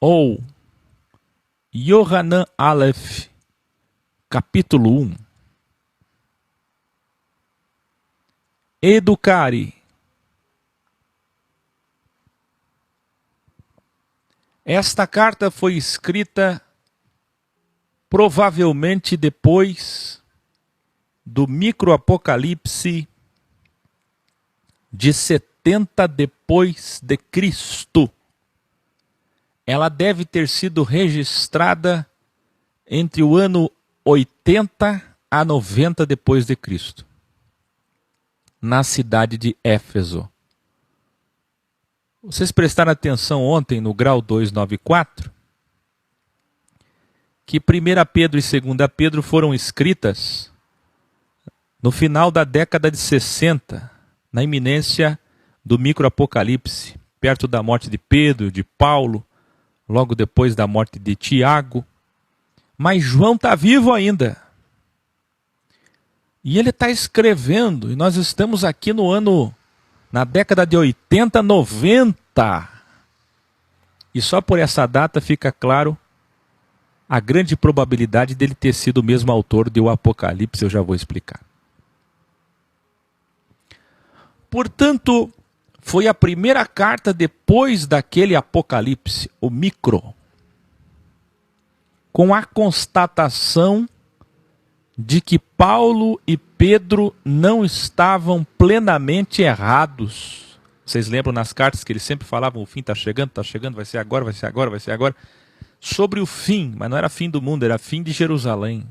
ou Yohanan Aleph, capítulo 1. Educare. Esta carta foi escrita provavelmente depois do microapocalipse de 70 depois de Cristo. Ela deve ter sido registrada entre o ano 80 a 90 depois de Cristo, na cidade de Éfeso. Vocês prestaram atenção ontem no grau 294? Que 1 Pedro e 2 Pedro foram escritas no final da década de 60, na iminência do microapocalipse, perto da morte de Pedro, de Paulo, logo depois da morte de Tiago. Mas João está vivo ainda. E ele está escrevendo, e nós estamos aqui na década de 80, 90. E só por essa data fica claro a grande probabilidade dele ter sido o mesmo autor de O Apocalipse, eu já vou explicar. Portanto, foi a primeira carta depois daquele Apocalipse, o micro, com a constatação de que Paulo e Pedro não estavam plenamente errados. Vocês lembram nas cartas que eles sempre falavam, o fim está chegando, vai ser agora, vai ser agora, vai ser agora. Sobre o fim, mas não era fim do mundo, era fim de Jerusalém.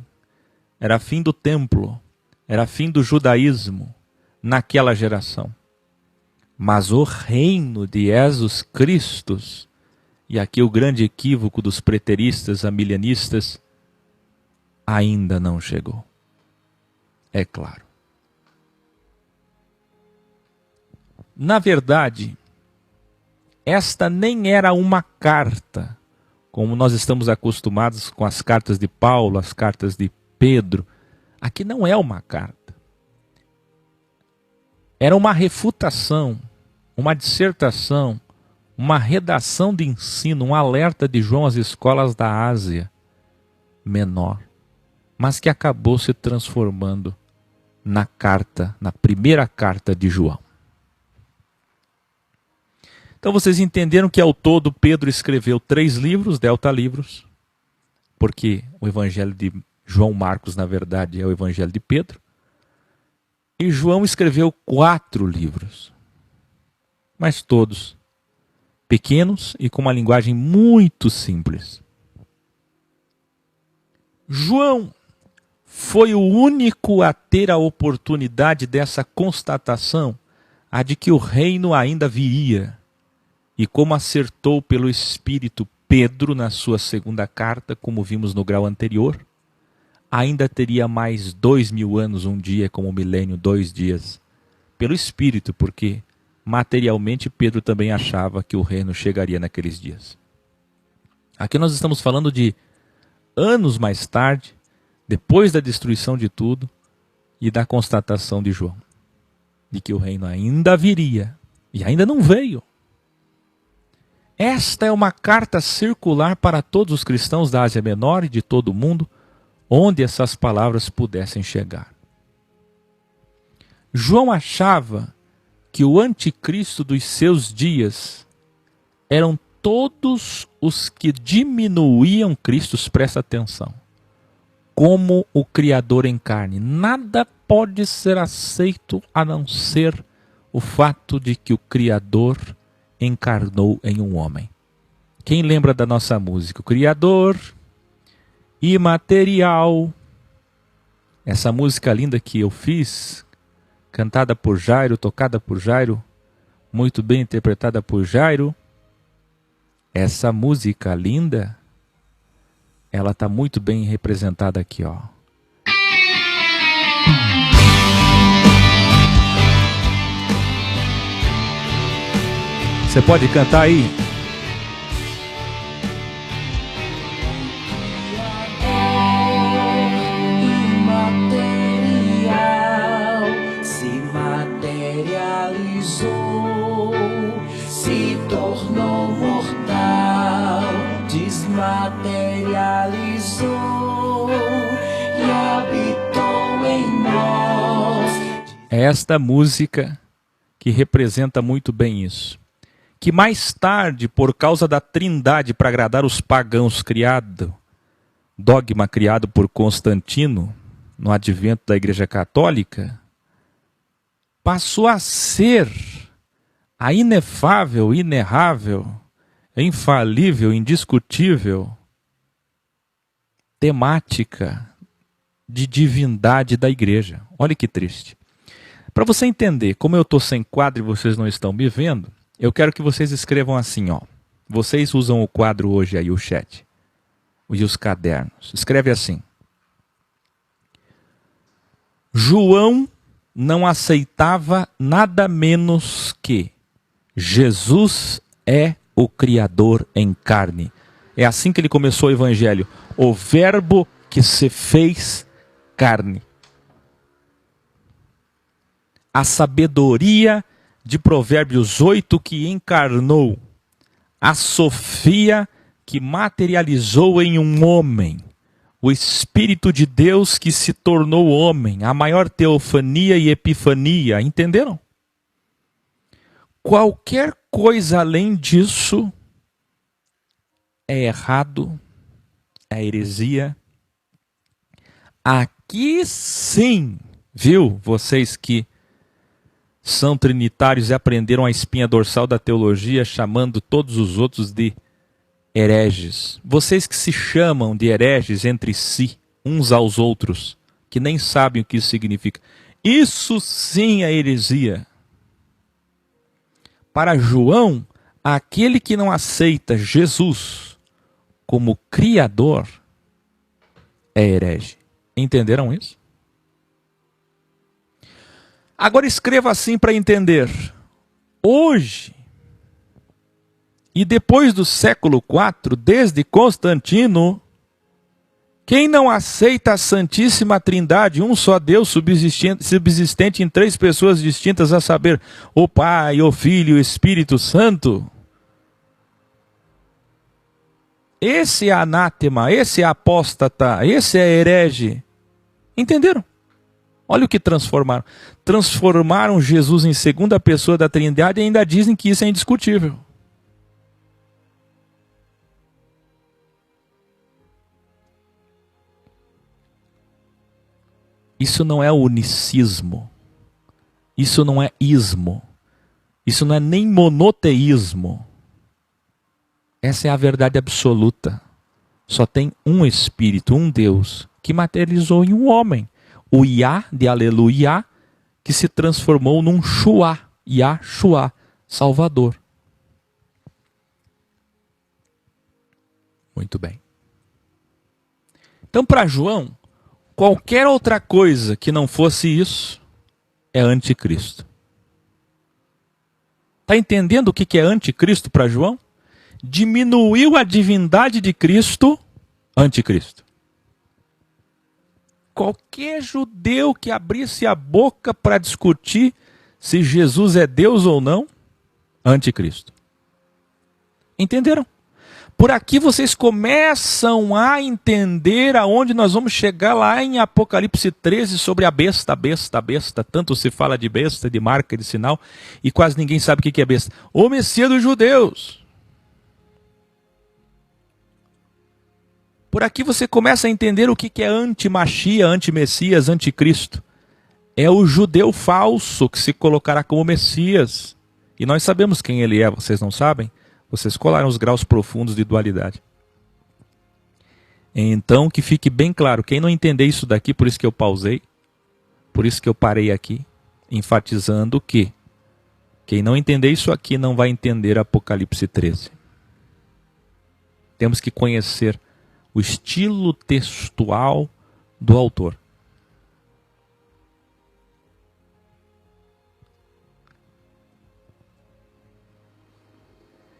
Era fim do templo, era fim do judaísmo naquela geração. Mas o reino de Jesus Cristo, e aqui o grande equívoco dos preteristas, amilianistas, ainda não chegou. É claro. Na verdade, esta nem era uma carta, como nós estamos acostumados com as cartas de Paulo, as cartas de Pedro. Aqui não é uma carta. Era uma refutação, uma dissertação, uma redação de ensino, um alerta de João às escolas da Ásia Menor, mas que acabou se transformando na primeira carta de João. Então vocês entenderam que ao todo Pedro escreveu 3 livros, delta-livros, porque o evangelho de João Marcos, na verdade, é o evangelho de Pedro. E João escreveu 4 livros, mas todos pequenos e com uma linguagem muito simples. João foi o único a ter a oportunidade dessa constatação, a de que o reino ainda viria. E como acertou pelo Espírito Pedro na sua segunda carta, como vimos no grau anterior, ainda teria mais 2000 anos, um dia como um milênio, 2 dias, pelo Espírito, porque materialmente Pedro também achava que o reino chegaria naqueles dias. Aqui nós estamos falando de anos mais tarde, depois da destruição de tudo e da constatação de João, de que o reino ainda viria e ainda não veio. Esta é uma carta circular para todos os cristãos da Ásia Menor e de todo o mundo, onde essas palavras pudessem chegar. João achava que o anticristo dos seus dias eram todos os que diminuíam Cristo, presta atenção, como o Criador em carne. Nada pode ser aceito a não ser o fato de que o Criador encarnou em um homem. Quem lembra da nossa música? O Criador imaterial. Essa música linda que eu fiz, cantada por Jairo, tocada por Jairo, muito bem interpretada por Jairo. Essa música linda, ela está muito bem representada aqui, ó. Você pode cantar aí? Se materializou, se tornou mortal, enraizou e habitou em nós. É esta música que representa muito bem isso. Que mais tarde, por causa da Trindade, para agradar os pagãos, dogma criado por Constantino, no advento da Igreja Católica, passou a ser a inefável, inerrável, infalível, indiscutível temática de divindade da Igreja. Olha que triste. Para você entender, como eu estou sem quadro e vocês não estão me vendo, eu quero que vocês escrevam assim, ó. Vocês usam o quadro hoje aí, o chat, e os cadernos. Escreve assim. João não aceitava nada menos que Jesus é o Criador em carne. É assim que ele começou o Evangelho. O Verbo que se fez carne. A sabedoria de Provérbios 8 que encarnou. A Sofia que materializou em um homem. O Espírito de Deus que se tornou homem. A maior teofania e epifania. Entenderam? Qualquer coisa além disso é errado, é heresia. Aqui sim, viu? Vocês que são trinitários e aprenderam a espinha dorsal da teologia, chamando todos os outros de hereges. Vocês que se chamam de hereges entre si, uns aos outros, que nem sabem o que isso significa. Isso sim é heresia. Para João, aquele que não aceita Jesus como Criador é herege. Entenderam isso? Agora escreva assim para entender. Hoje, e depois do século IV, desde Constantino, quem não aceita a Santíssima Trindade, um só Deus subsistente em três pessoas distintas, a saber, o Pai, o Filho e o Espírito Santo, esse é anátema, esse é apóstata, esse é herege. Entenderam? Olha o que transformaram. Transformaram Jesus em segunda pessoa da Trindade e ainda dizem que isso é indiscutível. Isso não é unicismo. Isso não é ismo. Isso não é nem monoteísmo. Essa é a verdade absoluta. Só tem um Espírito, um Deus, que materializou em um homem. O Iá, de Aleluia, que se transformou num Shuá, Yahshua, Salvador. Muito bem. Então, para João, qualquer outra coisa que não fosse isso é anticristo. Está entendendo o que é anticristo para João? Diminuiu a divindade de Cristo, anticristo. Qualquer judeu que abrisse a boca para discutir se Jesus é Deus ou não, anticristo. Entenderam? Por aqui vocês começam a entender aonde nós vamos chegar lá em Apocalipse 13 sobre a besta. Tanto se fala de besta, de marca, de sinal, e quase ninguém sabe o que é besta. O Messias dos judeus. Por aqui você começa a entender o que é anti-Machia, anti-Messias, anticristo. É o judeu falso que se colocará como Messias. E nós sabemos quem ele é, vocês não sabem? Vocês colaram os graus profundos de dualidade. Então, que fique bem claro, quem não entender isso daqui, por isso que eu pausei, por isso que eu parei aqui, enfatizando que quem não entender isso aqui não vai entender Apocalipse 13. Temos que conhecer o estilo textual do autor.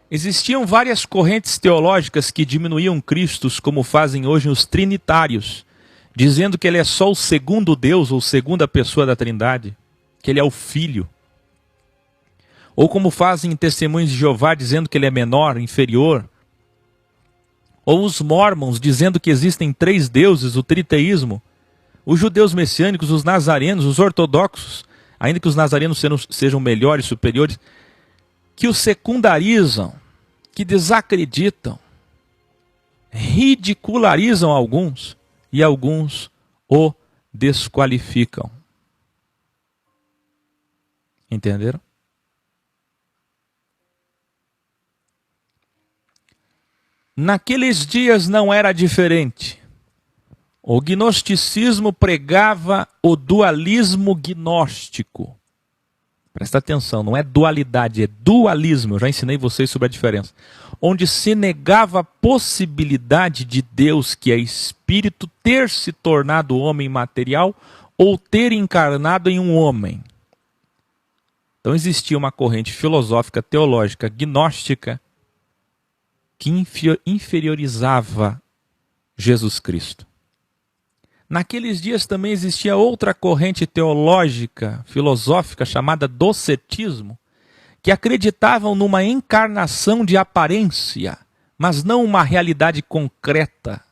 Existiam várias correntes teológicas que diminuíam Cristo, como fazem hoje os trinitários, dizendo que ele é só o segundo Deus ou segunda pessoa da Trindade, que ele é o Filho. Ou como fazem testemunhos de Jeová, dizendo que ele é menor, inferior. Ou os mormons dizendo que existem 3 deuses, o triteísmo. Os judeus messiânicos, os nazarenos, os ortodoxos, ainda que os nazarenos sejam melhores, superiores, que o secundarizam, que desacreditam, ridicularizam alguns e alguns o desqualificam. Entenderam? Naqueles dias não era diferente. O gnosticismo pregava o dualismo gnóstico. Presta atenção, não é dualidade, é dualismo. Eu já ensinei vocês sobre a diferença. Onde se negava a possibilidade de Deus, que é espírito, ter se tornado homem material ou ter encarnado em um homem. Então existia uma corrente filosófica, teológica, gnóstica, que inferiorizava Jesus Cristo. Naqueles dias também existia outra corrente teológica, filosófica, chamada docetismo, que acreditavam numa encarnação de aparência, mas não uma realidade concreta.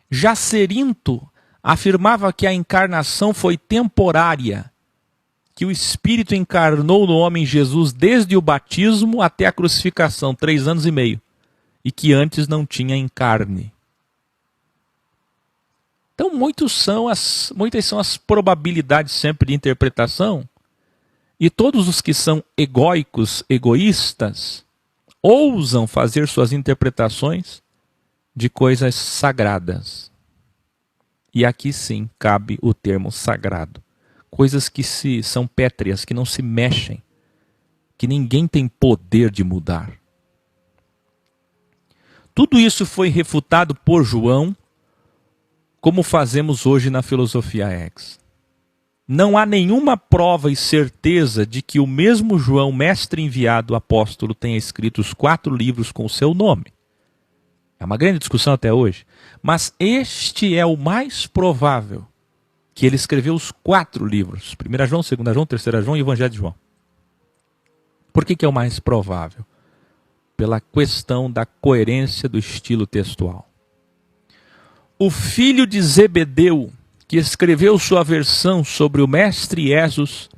Jacerinto afirmava que a encarnação foi temporária, que o Espírito encarnou no homem Jesus desde o batismo até a crucificação, 3 anos e meio, e que antes não tinha encarne. Então muitas são as probabilidades sempre de interpretação, e todos os que são egóicos, egoístas, ousam fazer suas interpretações de coisas sagradas. E aqui sim cabe o termo sagrado. Coisas que são pétreas, que não se mexem, que ninguém tem poder de mudar. Tudo isso foi refutado por João, como fazemos hoje na filosofia ex. Não há nenhuma prova e certeza de que o mesmo João, mestre enviado, apóstolo, tenha escrito os 4 livros com o seu nome. É uma grande discussão até hoje. Mas este é o mais provável, que ele escreveu os 4 livros. 1 João, 2 João, 3 João e Evangelho de João. Por que é o mais provável? Pela questão da coerência do estilo textual. O filho de Zebedeu, que escreveu sua versão sobre o mestre Jesus,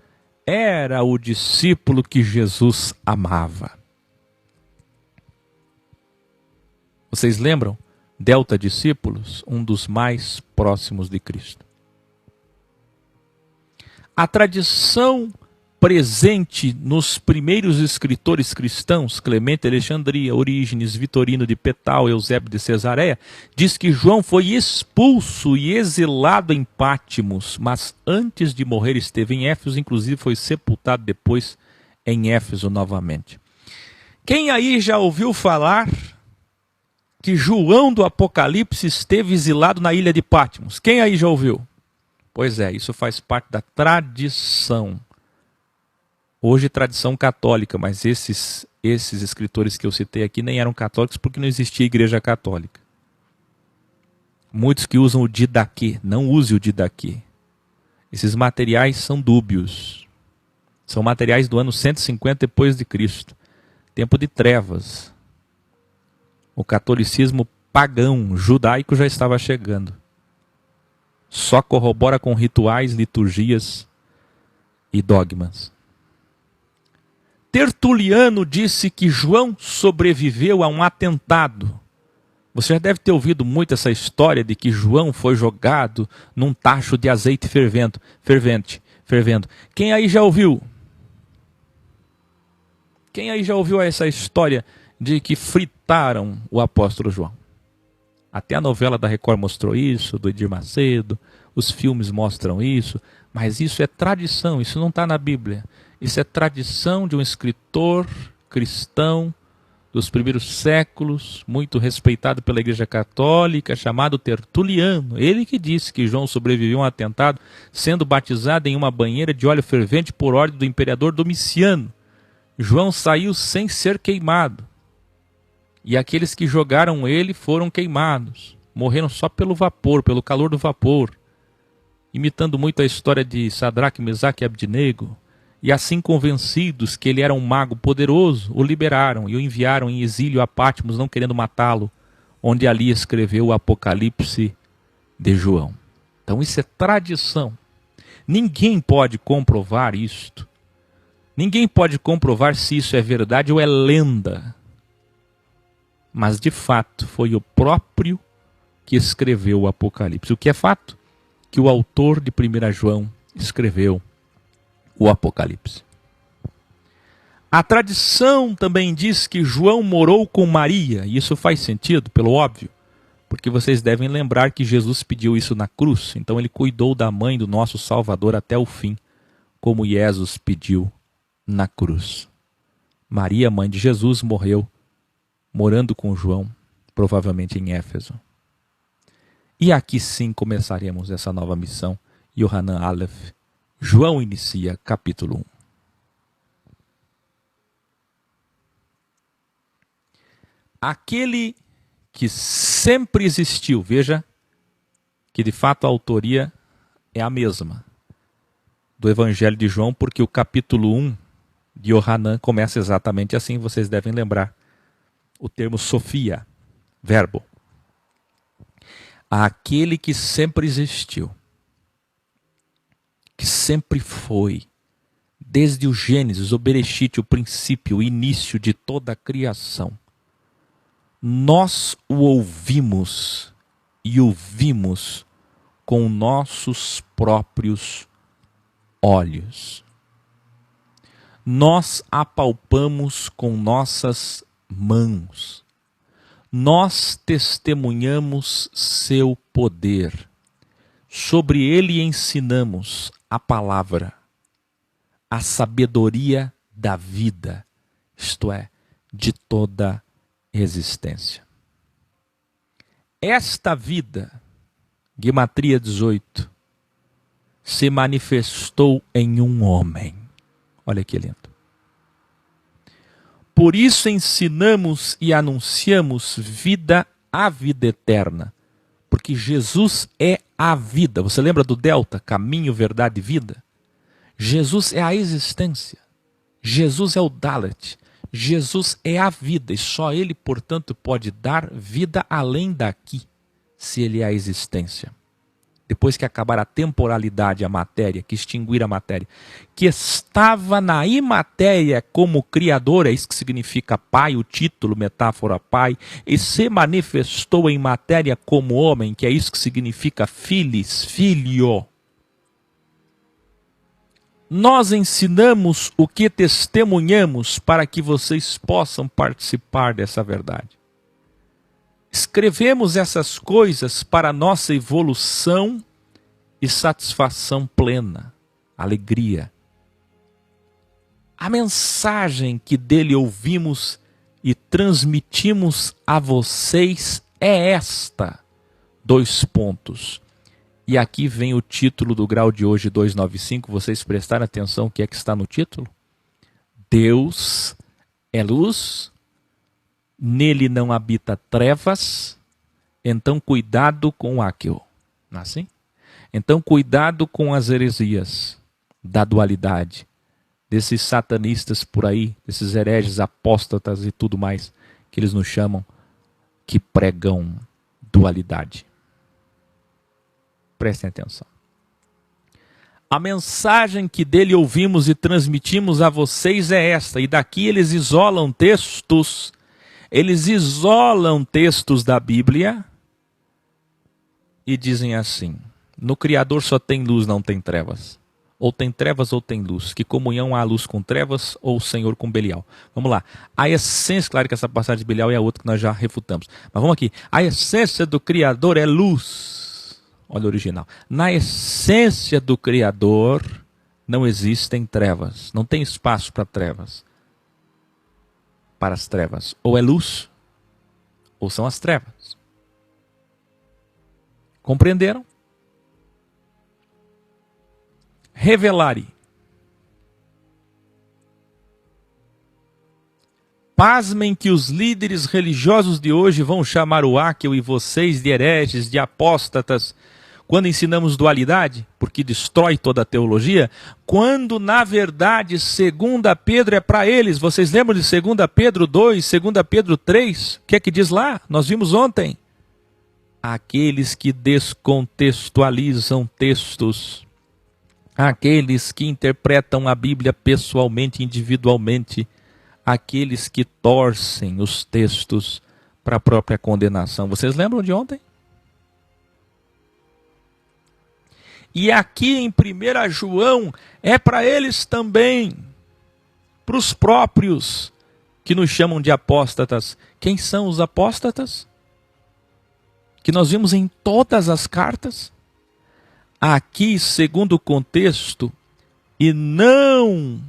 era o discípulo que Jesus amava. Vocês lembram? Delta discípulos, um dos mais próximos de Cristo. A tradição presente nos primeiros escritores cristãos, Clemente de Alexandria, Orígenes, Vitorino de Petal, Eusébio de Cesareia, diz que João foi expulso e exilado em Pátimos, mas antes de morrer esteve em Éfeso, inclusive foi sepultado depois em Éfeso novamente. Quem aí já ouviu falar que João do Apocalipse esteve exilado na ilha de Pátimos? Quem aí já ouviu? Pois é, isso faz parte da tradição. Hoje tradição católica, mas esses escritores que eu citei aqui nem eram católicos porque não existia igreja católica. Muitos que usam o didaquê, não use o didaquê. Esses materiais são dúbios. São materiais do ano 150 depois de Cristo. Tempo de trevas. O catolicismo pagão, judaico já estava chegando. Só corrobora com rituais, liturgias e dogmas. Tertuliano disse que João sobreviveu a um atentado. Você já deve ter ouvido muito essa história de que João foi jogado num tacho de azeite fervendo. Quem aí já ouviu? Quem aí já ouviu essa história de que fritaram o apóstolo João? Até a novela da Record mostrou isso, do Edir Macedo, os filmes mostram isso, mas isso é tradição, isso não está na Bíblia. Isso é tradição de um escritor cristão dos primeiros séculos, muito respeitado pela Igreja Católica, chamado Tertuliano. Ele que disse que João sobreviveu a um atentado sendo batizado em uma banheira de óleo fervente por ordem do imperador Domiciano. João saiu sem ser queimado. E aqueles que jogaram ele foram queimados. Morreram só pelo vapor, pelo calor do vapor. Imitando muito a história de Sadraque, Mesaque e Abdinego. E assim convencidos que ele era um mago poderoso, o liberaram e o enviaram em exílio a Patmos, não querendo matá-lo, onde ali escreveu o Apocalipse de João. Então isso é tradição. Ninguém pode comprovar isto. Ninguém pode comprovar se isso é verdade ou é lenda. Mas de fato foi o próprio que escreveu o Apocalipse. O que é fato? Que o autor de 1 João escreveu o Apocalipse. A tradição também diz que João morou com Maria, e isso faz sentido, pelo óbvio, porque vocês devem lembrar que Jesus pediu isso na cruz, então ele cuidou da mãe do nosso Salvador até o fim, como Jesus pediu na cruz. Maria, mãe de Jesus, morreu morando com João, provavelmente em Éfeso. E aqui sim começaremos essa nova missão, Yohanan Aleph. João inicia capítulo 1. Aquele que sempre existiu, veja que de fato a autoria é a mesma do Evangelho de João, porque o capítulo 1 de Yohanan começa exatamente assim, vocês devem lembrar. O termo Sofia, verbo. Aquele que sempre existiu, que sempre foi, desde o Gênesis, o Bereshit, o princípio, o início de toda a criação. Nós o ouvimos e o vimos com nossos próprios olhos. Nós apalpamos com nossas mãos. Nós testemunhamos seu poder. Sobre ele ensinamos a palavra, a sabedoria da vida, isto é, de toda existência. Esta vida, Gematria 18, se manifestou em um homem. Olha que lindo. Por isso ensinamos e anunciamos a vida eterna. Porque Jesus é a vida. Você lembra do delta? Caminho, verdade e vida? Jesus é a existência. Jesus é o Dalet. Jesus é a vida. E só ele, portanto, pode dar vida além daqui, se ele é a existência. Depois que acabar a temporalidade, a matéria, que extinguir a matéria, que estava na imatéria como Criador, é isso que significa Pai, o título, metáfora Pai, e se manifestou em matéria como homem, que é isso que significa Filis, Filho. Nós ensinamos o que testemunhamos para que vocês possam participar dessa verdade. Escrevemos essas coisas para nossa evolução e satisfação plena, alegria. A mensagem que dele ouvimos e transmitimos a vocês é esta. 2 pontos. E aqui vem o título do grau de hoje 295. Vocês prestaram atenção o que é que está no título? Deus é luz. Nele não habita trevas, então cuidado com o Áquil. Não é assim? Então cuidado com as heresias da dualidade, desses satanistas por aí, desses hereges apóstatas e tudo mais, que eles nos chamam, que pregam dualidade. Prestem atenção. A mensagem que dele ouvimos e transmitimos a vocês é esta, e daqui eles isolam textos. Eles isolam textos da Bíblia e dizem assim: no Criador só tem luz, não tem trevas. Ou tem trevas ou tem luz. Que comunhão há a luz com trevas ou o Senhor com Belial? Vamos lá. A essência, claro que essa passagem de Belial é a outra que nós já refutamos. Mas vamos aqui. A essência do Criador é luz. Olha o original. Na essência do Criador não existem trevas. Não tem espaço para trevas. Para as trevas. Ou é luz, ou são as trevas. Compreenderam? Revelare. Pasmem que os líderes religiosos de hoje vão chamar o Áquil e vocês de hereges, de apóstatas, quando ensinamos dualidade, porque destrói toda a teologia, quando na verdade 2 Pedro é para eles. Vocês lembram de 2 Pedro 2, 2 Pedro 3? O que é que diz lá? Nós vimos ontem. Aqueles que descontextualizam textos, aqueles que interpretam a Bíblia pessoalmente, individualmente, aqueles que torcem os textos para a própria condenação. Vocês lembram de ontem? E aqui em 1 João é para eles também, para os próprios que nos chamam de apóstatas. Quem são os apóstatas? Que nós vimos em todas as cartas. Aqui, segundo o contexto, e não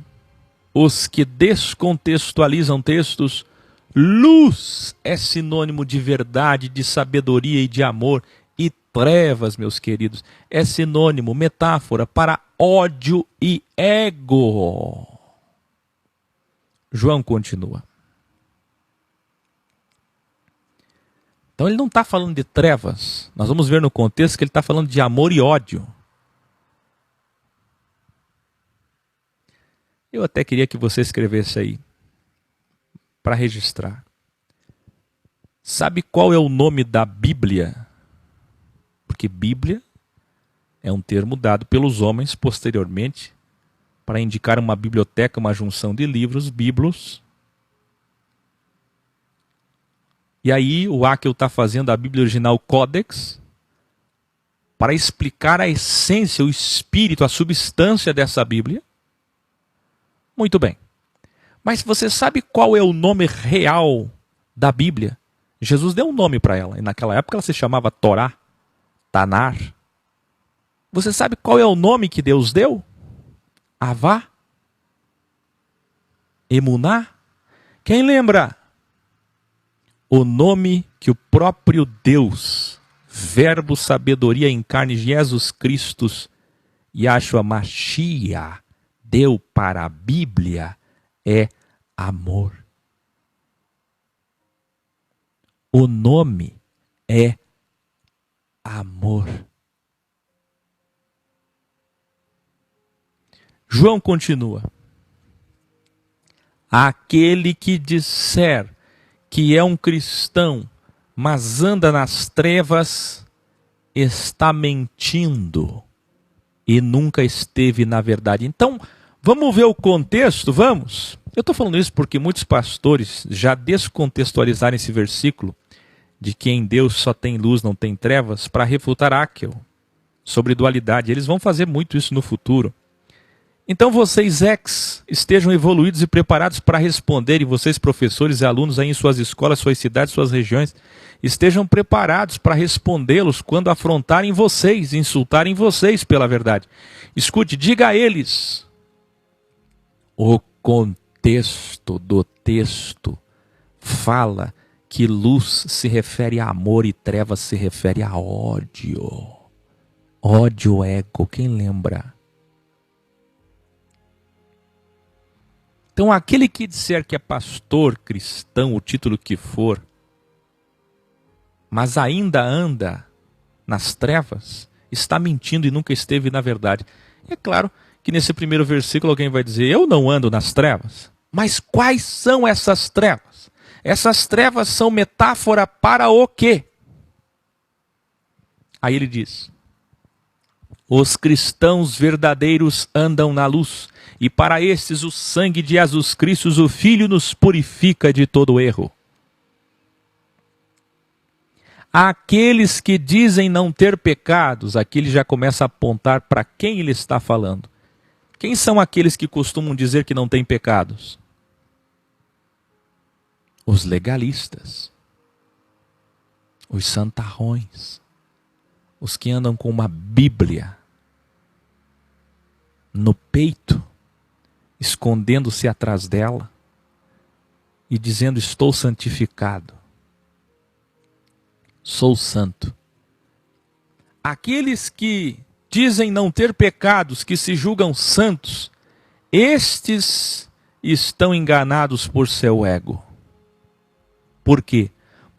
os que descontextualizam textos, luz é sinônimo de verdade, de sabedoria e de amor. E trevas, meus queridos, é sinônimo, metáfora para ódio e ego. João continua. Então ele não está falando de trevas. Nós vamos ver no contexto que ele está falando de amor e ódio. Eu até queria que você escrevesse aí, para registrar. Sabe qual é o nome da Bíblia? Porque Bíblia é um termo dado pelos homens posteriormente para indicar uma biblioteca, uma junção de livros, biblos. E aí o Haeckel está fazendo a Bíblia original Codex para explicar a essência, o espírito, a substância dessa Bíblia. Muito bem. Mas você sabe qual é o nome real da Bíblia? Jesus deu um nome para ela, e naquela época ela se chamava Torá, Tanar. Você sabe qual é o nome que Deus deu? Avá? Emuná? Quem lembra? O nome que o próprio Deus, Verbo Sabedoria em carne, Jesus Cristo, Yahshua Mashiach, deu para a Bíblia é amor. O nome é amor. João continua. Aquele que disser que é um cristão, mas anda nas trevas, está mentindo e nunca esteve na verdade. Então, vamos ver o contexto, vamos? Eu estou falando isso porque muitos pastores já descontextualizaram esse versículo de que em Deus só tem luz, não tem trevas, para refutar Haeckel sobre dualidade. Eles vão fazer muito isso no futuro. Então vocês, estejam evoluídos e preparados para responder, e vocês, professores e alunos aí em suas escolas, suas cidades, suas regiões, estejam preparados para respondê-los quando afrontarem vocês, insultarem vocês pela verdade. Escute, diga a eles. O contexto do texto fala que luz se refere a amor e trevas se refere a ódio. Ódio, ego, quem lembra? Então aquele que disser que é pastor, cristão, o título que for, mas ainda anda nas trevas, está mentindo e nunca esteve na verdade. É claro que nesse primeiro versículo alguém vai dizer, eu não ando nas trevas. Mas quais são essas trevas? Essas trevas são metáfora para o quê? Aí ele diz, os cristãos verdadeiros andam na luz, e para estes o sangue de Jesus Cristo, o Filho, nos purifica de todo erro. Aqueles que dizem não ter pecados, aqui ele já começa a apontar para quem ele está falando. Quem são aqueles que costumam dizer que não têm pecados? Os legalistas, os santarrões, os que andam com uma Bíblia no peito, escondendo-se atrás dela e dizendo, estou santificado, sou santo. Aqueles que dizem não ter pecados, que se julgam santos, estes estão enganados por seu ego. Por quê?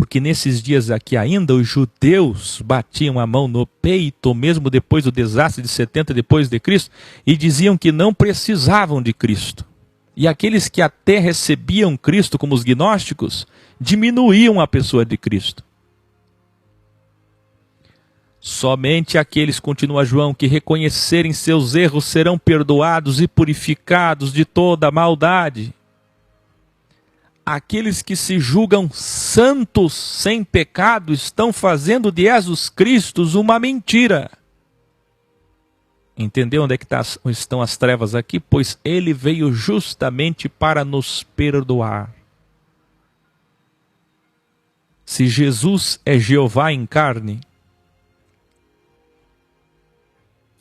Porque nesses dias aqui ainda os judeus batiam a mão no peito, mesmo depois do desastre de 70 depois de Cristo, e diziam que não precisavam de Cristo. E aqueles que até recebiam Cristo, como os gnósticos, diminuíam a pessoa de Cristo. Somente aqueles, continua João, que reconhecerem seus erros serão perdoados e purificados de toda a maldade. Aqueles que se julgam santos sem pecado estão fazendo de Jesus Cristo uma mentira. Entendeu onde é que estão as trevas aqui? Pois ele veio justamente para nos perdoar. Se Jesus é Jeová em carne,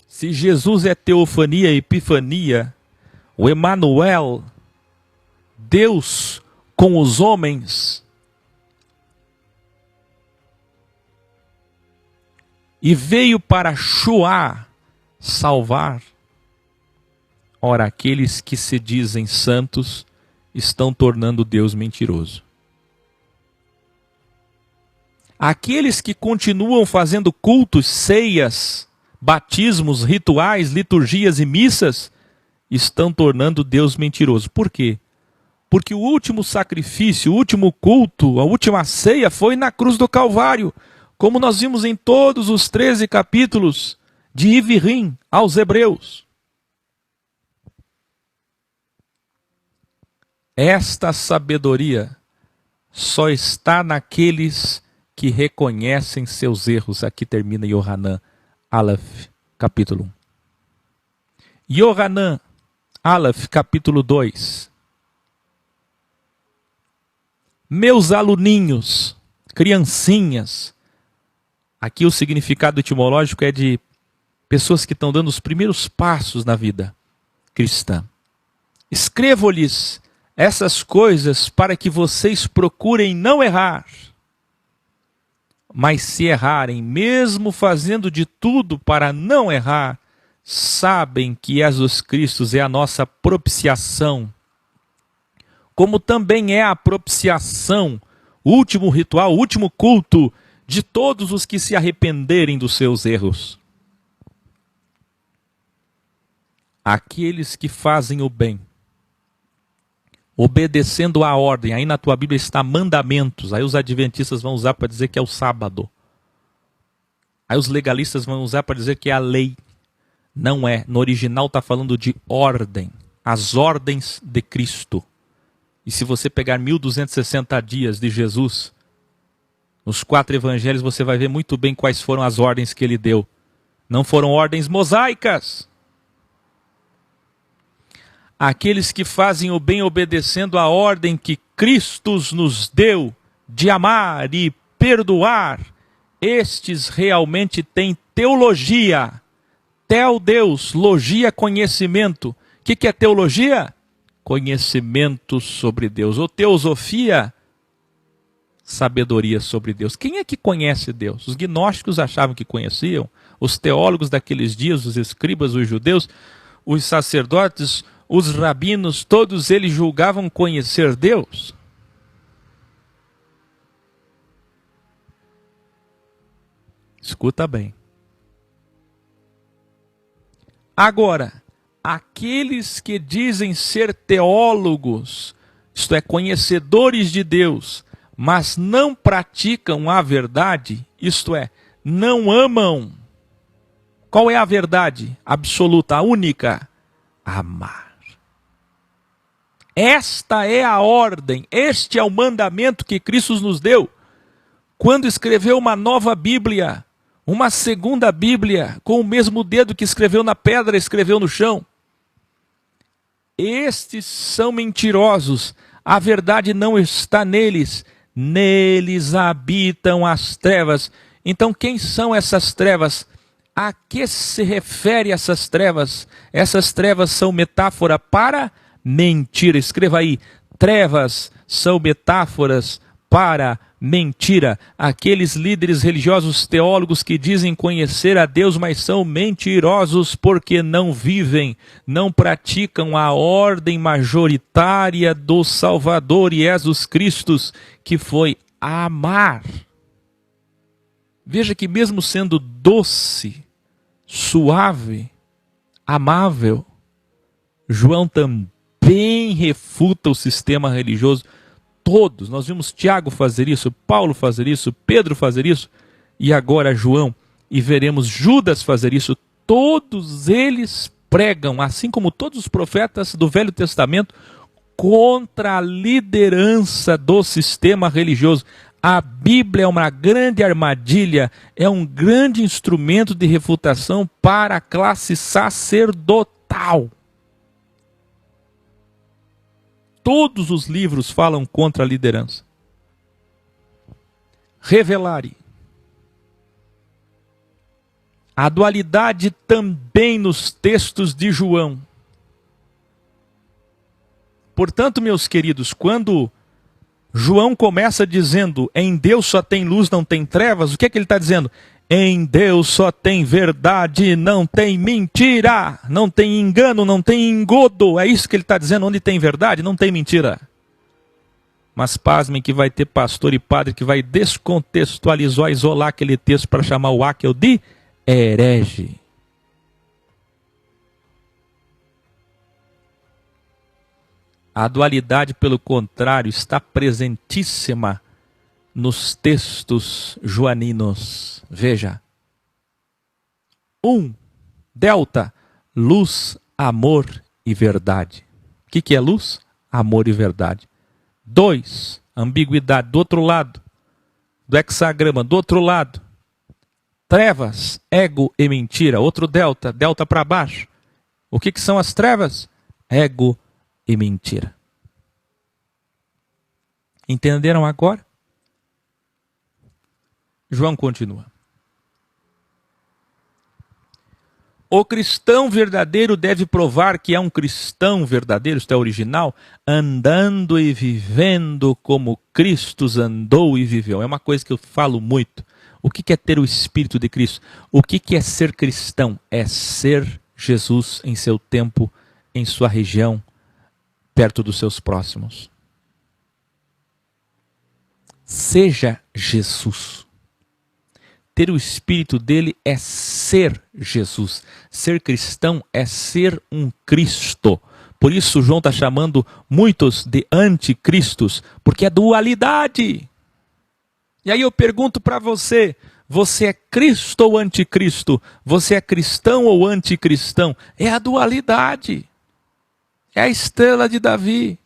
se Jesus é teofania e epifania, o Emanuel, Deus com os homens, e veio para Shoah salvar, ora, aqueles que se dizem santos estão tornando Deus mentiroso. Aqueles que continuam fazendo cultos, ceias, batismos, rituais, liturgias e missas, estão tornando Deus mentiroso. Por quê? Porque o último sacrifício, o último culto, a última ceia foi na cruz do Calvário, como nós vimos em todos os 13 capítulos de Ivirim aos Hebreus. Esta sabedoria só está naqueles que reconhecem seus erros. Aqui termina Yohanan Aleph, capítulo 1. Yohanan Aleph, capítulo 2. Meus aluninhos, criancinhas. Aqui o significado etimológico é de pessoas que estão dando os primeiros passos na vida cristã. Escrevo-lhes essas coisas para que vocês procurem não errar. Mas se errarem, mesmo fazendo de tudo para não errar, sabem que Jesus Cristo é a nossa propiciação, como também é a propiciação, o último ritual, o último culto de todos os que se arrependerem dos seus erros. Aqueles que fazem o bem, obedecendo à ordem, aí na tua Bíblia está mandamentos, aí os adventistas vão usar para dizer que é o sábado. Aí os legalistas vão usar para dizer que é a lei. Não é, no original está falando de ordem, as ordens de Cristo. E se você pegar 1260 dias de Jesus, nos 4 evangelhos você vai ver muito bem quais foram as ordens que ele deu. Não foram ordens mosaicas. Aqueles que fazem o bem obedecendo a ordem que Cristo nos deu de amar e perdoar, estes realmente têm teologia. Teo-Deus, logia, conhecimento. O que é teologia? Conhecimento sobre Deus. Ou teosofia, sabedoria sobre Deus. Quem é que conhece Deus? Os gnósticos achavam que conheciam. Os teólogos daqueles dias, os escribas, os judeus, os sacerdotes, os rabinos, todos eles julgavam conhecer Deus. Escuta bem. Agora, aqueles que dizem ser teólogos, isto é, conhecedores de Deus, mas não praticam a verdade, isto é, não amam. Qual é a verdade absoluta, a única? Amar. Esta é a ordem, este é o mandamento que Cristo nos deu quando escreveu uma nova Bíblia, uma segunda Bíblia, com o mesmo dedo que escreveu na pedra, escreveu no chão. Estes são mentirosos, a verdade não está neles, neles habitam as trevas. Então quem são essas trevas? A que se refere essas trevas? Essas trevas são metáfora para mentira. Escreva aí, trevas são metáforas para mentira. Aqueles líderes religiosos teólogos que dizem conhecer a Deus, mas são mentirosos porque não vivem, não praticam a ordem majoritária do Salvador Jesus Cristo, que foi a amar. Veja que mesmo sendo doce, suave, amável, João também refuta o sistema religioso. Todos, nós vimos Tiago fazer isso, Paulo fazer isso, Pedro fazer isso, e agora João, e veremos Judas fazer isso. Todos eles pregam, assim como todos os profetas do Velho Testamento, contra a liderança do sistema religioso. A Bíblia é uma grande armadilha, é um grande instrumento de refutação para a classe sacerdotal. Todos os livros falam contra a liderança. Revelare. A dualidade também nos textos de João. Portanto, meus queridos, quando João começa dizendo, em Deus só tem luz, não tem trevas, o que é que ele está dizendo? Em Deus só tem verdade, não tem mentira, não tem engano, não tem engodo. É isso que ele está dizendo, onde tem verdade, não tem mentira. Mas pasmem que vai ter pastor e padre que vai descontextualizar, isolar aquele texto para chamar o Haeckel de herege. A dualidade, pelo contrário, está presentíssima nos textos joaninos. Veja. 1. Delta. Luz, amor e verdade. O que é luz? Amor e verdade. 2. Ambiguidade. Do outro lado. Do hexagrama. Do outro lado. Trevas, ego e mentira. Outro delta. Delta para baixo. O que são as trevas? Ego e mentira. Entenderam agora? João continua. O cristão verdadeiro deve provar que é um cristão verdadeiro, isto é original, andando e vivendo como Cristo andou e viveu. É uma coisa que eu falo muito. O que é ter o Espírito de Cristo? O que é ser cristão? É ser Jesus em seu tempo, em sua região, perto dos seus próximos. Seja Jesus. Ter o Espírito dele é ser Jesus. Ser cristão é ser um Cristo. Por isso João está chamando muitos de anticristos, porque é dualidade. E aí eu pergunto para você, você é Cristo ou anticristo? Você é cristão ou anticristão? É a dualidade. É a estrela de Davi.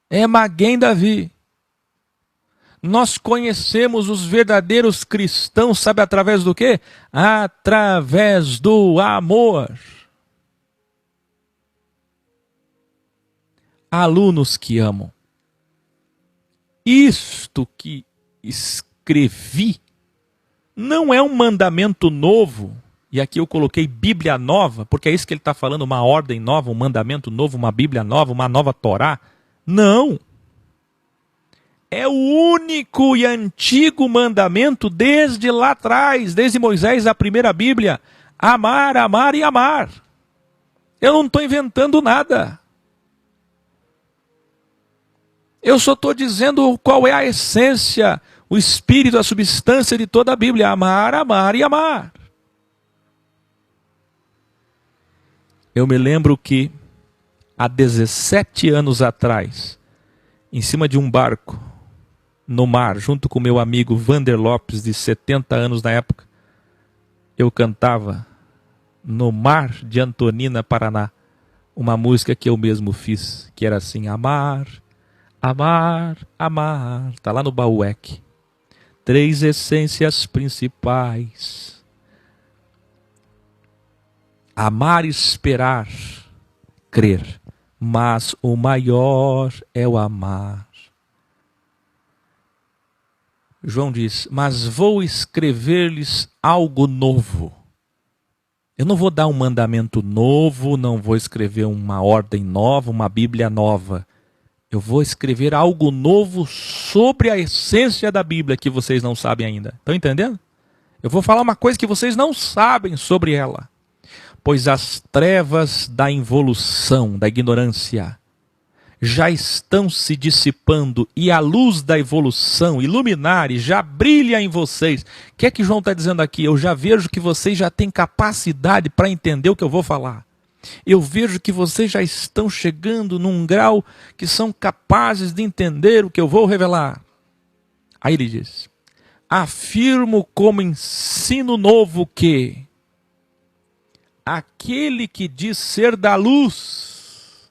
É Maguen Davi. Nós conhecemos os verdadeiros cristãos, sabe através do quê? Através do amor. Alunos que amam. Isto que escrevi não é um mandamento novo. E aqui eu coloquei Bíblia nova, porque é isso que ele está falando, uma ordem nova, um mandamento novo, uma Bíblia nova, uma nova Torá. Não. É o único e antigo mandamento desde lá atrás, desde Moisés, a primeira Bíblia. Amar, amar e amar. Eu não estou inventando nada. Eu só estou dizendo qual é a essência, o espírito, a substância de toda a Bíblia. Amar, amar e amar. Eu me lembro que há 17 anos atrás, em cima de um barco, no mar, junto com meu amigo Vander Lopes, de 70 anos na época, eu cantava no mar de Antonina, Paraná, uma música que eu mesmo fiz, que era assim, amar, amar, amar, está lá no Bauec. 3 essências principais. Amar, esperar, crer, mas o maior é o amar. João diz, mas vou escrever-lhes algo novo. Eu não vou dar um mandamento novo, não vou escrever uma ordem nova, uma Bíblia nova. Eu vou escrever algo novo sobre a essência da Bíblia que vocês não sabem ainda. Estão entendendo? Eu vou falar uma coisa que vocês não sabem sobre ela. Pois as trevas da involução, da ignorância, já estão se dissipando e a luz da evolução, iluminare, já brilha em vocês. O que é que João está dizendo aqui? Eu já vejo que vocês já têm capacidade para entender o que eu vou falar. Eu vejo que vocês já estão chegando num grau que são capazes de entender o que eu vou revelar. Aí ele diz: afirmo como ensino novo que aquele que diz ser da luz,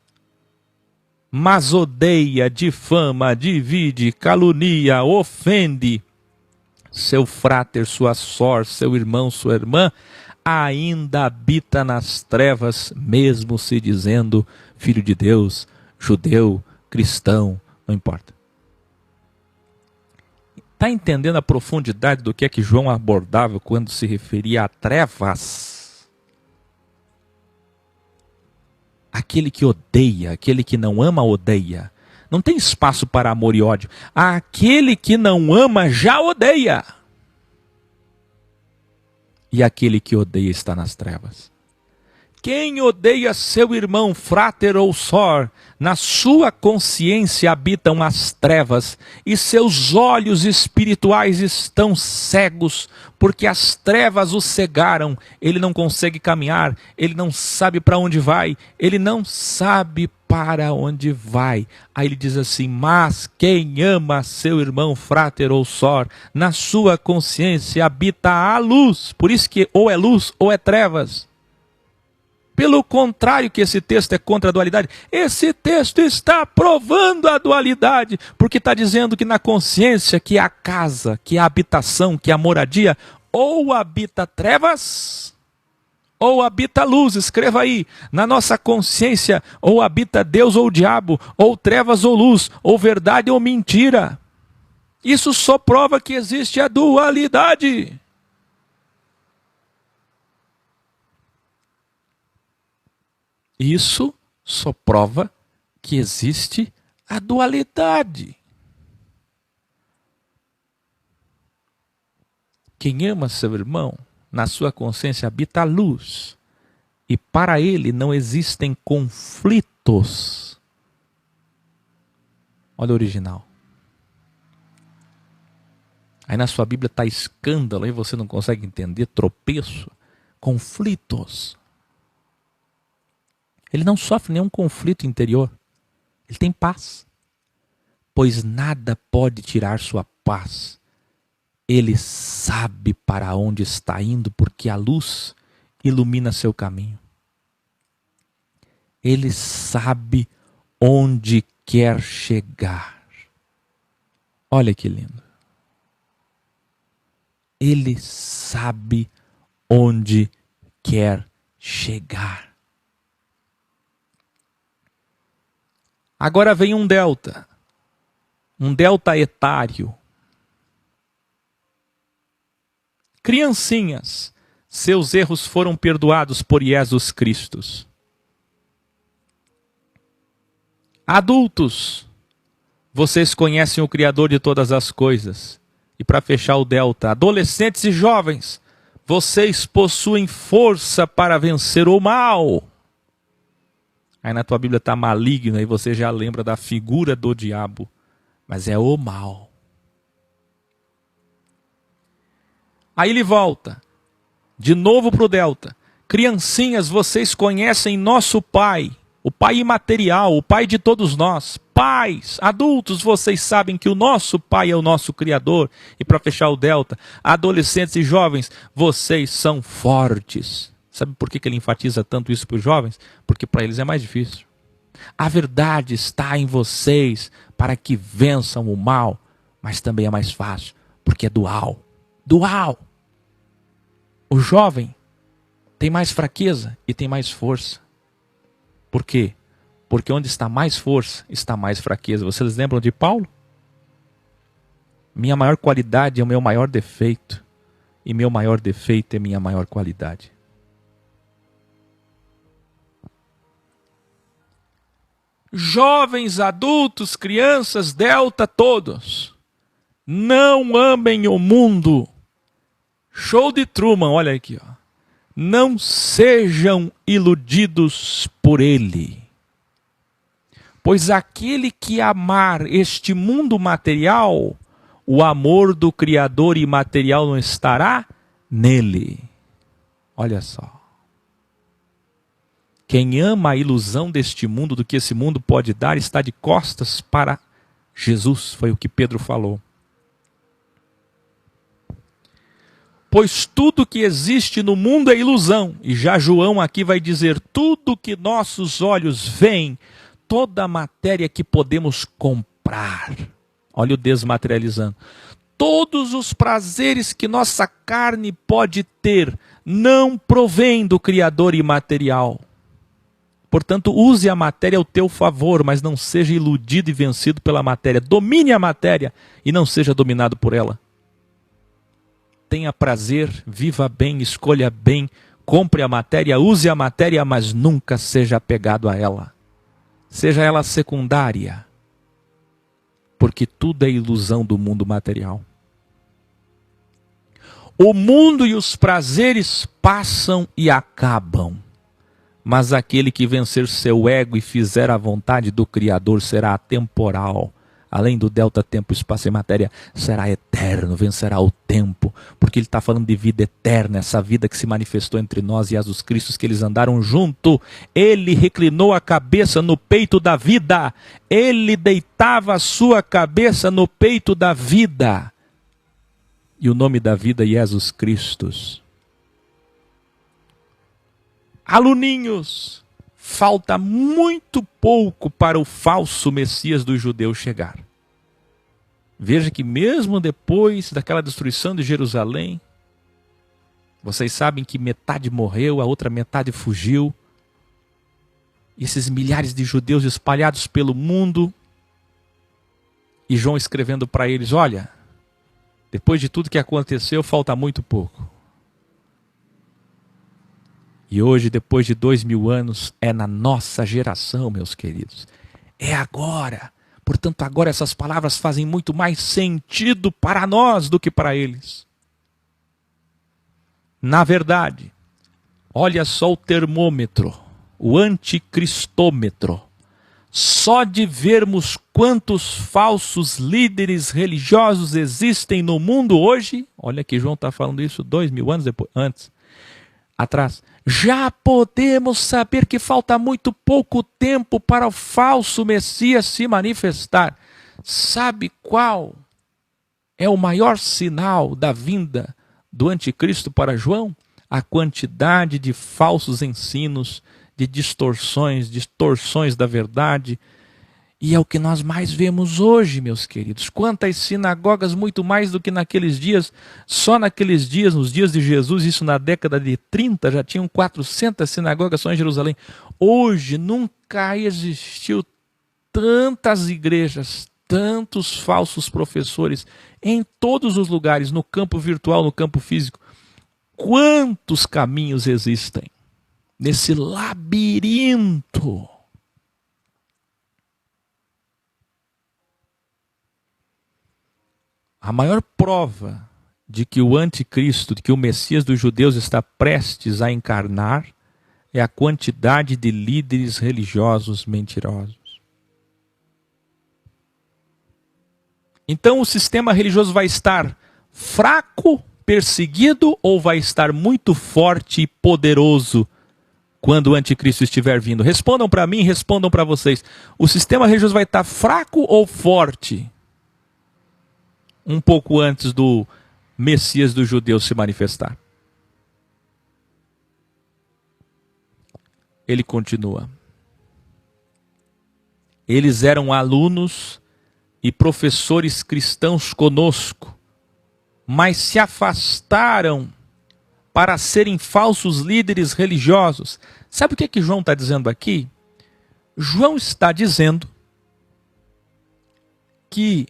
mas odeia, difama, divide, calunia, ofende seu fráter, sua sor, seu irmão, sua irmã, ainda habita nas trevas, mesmo se dizendo filho de Deus, judeu, cristão, não importa. Está entendendo a profundidade do que é que João abordava quando se referia a trevas? Aquele que odeia, aquele que não ama, odeia. Não tem espaço para amor e ódio. Aquele que não ama já odeia. E aquele que odeia está nas trevas. Quem odeia seu irmão, fráter ou sor, na sua consciência habitam as trevas, e seus olhos espirituais estão cegos, porque as trevas o cegaram. Ele não consegue caminhar, ele não sabe para onde vai, ele não sabe para onde vai. Aí ele diz assim: mas quem ama seu irmão, fráter ou sor, na sua consciência habita a luz. Por isso que ou é luz ou é trevas. Pelo contrário que esse texto é contra a dualidade, esse texto está provando a dualidade, porque está dizendo que na consciência, que é a casa, que é a habitação, que é a moradia, ou habita trevas, ou habita luz. Escreva aí, na nossa consciência, ou habita Deus ou o diabo, ou trevas ou luz, ou verdade ou mentira. Isso só prova que existe a dualidade. Isso só prova que existe a dualidade. Quem ama seu irmão, na sua consciência habita a luz, e para ele não existem conflitos. Olha o original. Aí na sua Bíblia está escândalo, aí você não consegue entender, tropeço, conflitos. Ele não sofre nenhum conflito interior. Ele tem paz. Pois nada pode tirar sua paz. Ele sabe para onde está indo, porque a luz ilumina seu caminho. Ele sabe onde quer chegar. Olha que lindo. Ele sabe onde quer chegar. Agora vem um delta etário. Criancinhas, seus erros foram perdoados por Jesus Cristo. Adultos, vocês conhecem o Criador de todas as coisas. E para fechar o delta, adolescentes e jovens, vocês possuem força para vencer o mal. Aí na tua Bíblia está maligno, aí você já lembra da figura do diabo. Mas é o mal. Aí ele volta, de novo para o delta. Criancinhas, vocês conhecem nosso Pai, o Pai imaterial, o Pai de todos nós. Pais, adultos, vocês sabem que o nosso Pai é o nosso Criador. E para fechar o delta, adolescentes e jovens, vocês são fortes. Sabe por que ele enfatiza tanto isso para os jovens? Porque para eles é mais difícil. A verdade está em vocês para que vençam o mal, mas também é mais fácil, porque é dual. Dual. O jovem tem mais fraqueza e tem mais força. Por quê? Porque onde está mais força, está mais fraqueza. Vocês lembram de Paulo? Minha maior qualidade é o meu maior defeito, e meu maior defeito é minha maior qualidade. Jovens, adultos, crianças, delta, todos, não amem o mundo. Show de Truman, olha aqui, ó. Não sejam iludidos por ele. Pois aquele que amar este mundo material, o amor do Criador imaterial não estará nele. Olha só. Quem ama a ilusão deste mundo, do que esse mundo pode dar, está de costas para Jesus, foi o que Pedro falou. Pois tudo que existe no mundo é ilusão. E já João aqui vai dizer, tudo que nossos olhos veem, toda a matéria que podemos comprar. Olha o desmaterializando. Todos os prazeres que nossa carne pode ter, não provém do Criador imaterial. Portanto, use a matéria ao teu favor, mas não seja iludido e vencido pela matéria. Domine a matéria e não seja dominado por ela. Tenha prazer, viva bem, escolha bem, compre a matéria, use a matéria, mas nunca seja apegado a ela. Seja ela secundária, porque tudo é ilusão do mundo material. O mundo e os prazeres passam e acabam. Mas aquele que vencer seu ego e fizer a vontade do Criador será atemporal. Além do delta tempo, espaço e matéria, será eterno, vencerá o tempo. Porque ele está falando de vida eterna, essa vida que se manifestou entre nós e Jesus Cristo, que eles andaram junto. Ele reclinou a cabeça no peito da vida. Ele deitava a sua cabeça no peito da vida. E o nome da vida é Jesus Cristo. Aluninhos, falta muito pouco para o falso Messias dos judeus chegar. Veja que mesmo depois daquela destruição de Jerusalém, vocês sabem que metade morreu, a outra metade fugiu. E esses milhares de judeus espalhados pelo mundo, e João escrevendo para eles, olha, depois de tudo que aconteceu, falta muito pouco. E hoje, depois de 2000 anos, é na nossa geração, meus queridos. É agora. Portanto, agora essas palavras fazem muito mais sentido para nós do que para eles. Na verdade, olha só o termômetro, o anticristômetro. Só de vermos quantos falsos líderes religiosos existem no mundo hoje, olha que João está falando isso 2000 anos atrás, já podemos saber que falta muito pouco tempo para o falso Messias se manifestar. Sabe qual é o maior sinal da vinda do anticristo para João? A quantidade de falsos ensinos, de distorções da verdade. E é o que nós mais vemos hoje, meus queridos. Quantas sinagogas, muito mais do que naqueles dias. Só naqueles dias, nos dias de Jesus, isso na década de 30, já tinham 400 sinagogas só em Jerusalém. Hoje nunca existiu tantas igrejas, tantos falsos professores, em todos os lugares, no campo virtual, no campo físico. Quantos caminhos existem nesse labirinto? A maior prova de que o anticristo, de que o Messias dos judeus está prestes a encarnar, é a quantidade de líderes religiosos mentirosos. Então o sistema religioso vai estar fraco, perseguido, ou vai estar muito forte e poderoso quando o anticristo estiver vindo? Respondam para mim, respondam para vocês. O sistema religioso vai estar fraco ou forte? Um pouco antes do Messias dos judeus se manifestar. Ele continua. Eles eram alunos e professores cristãos conosco, mas se afastaram para serem falsos líderes religiosos. Sabe o que João está dizendo aqui? João está dizendo que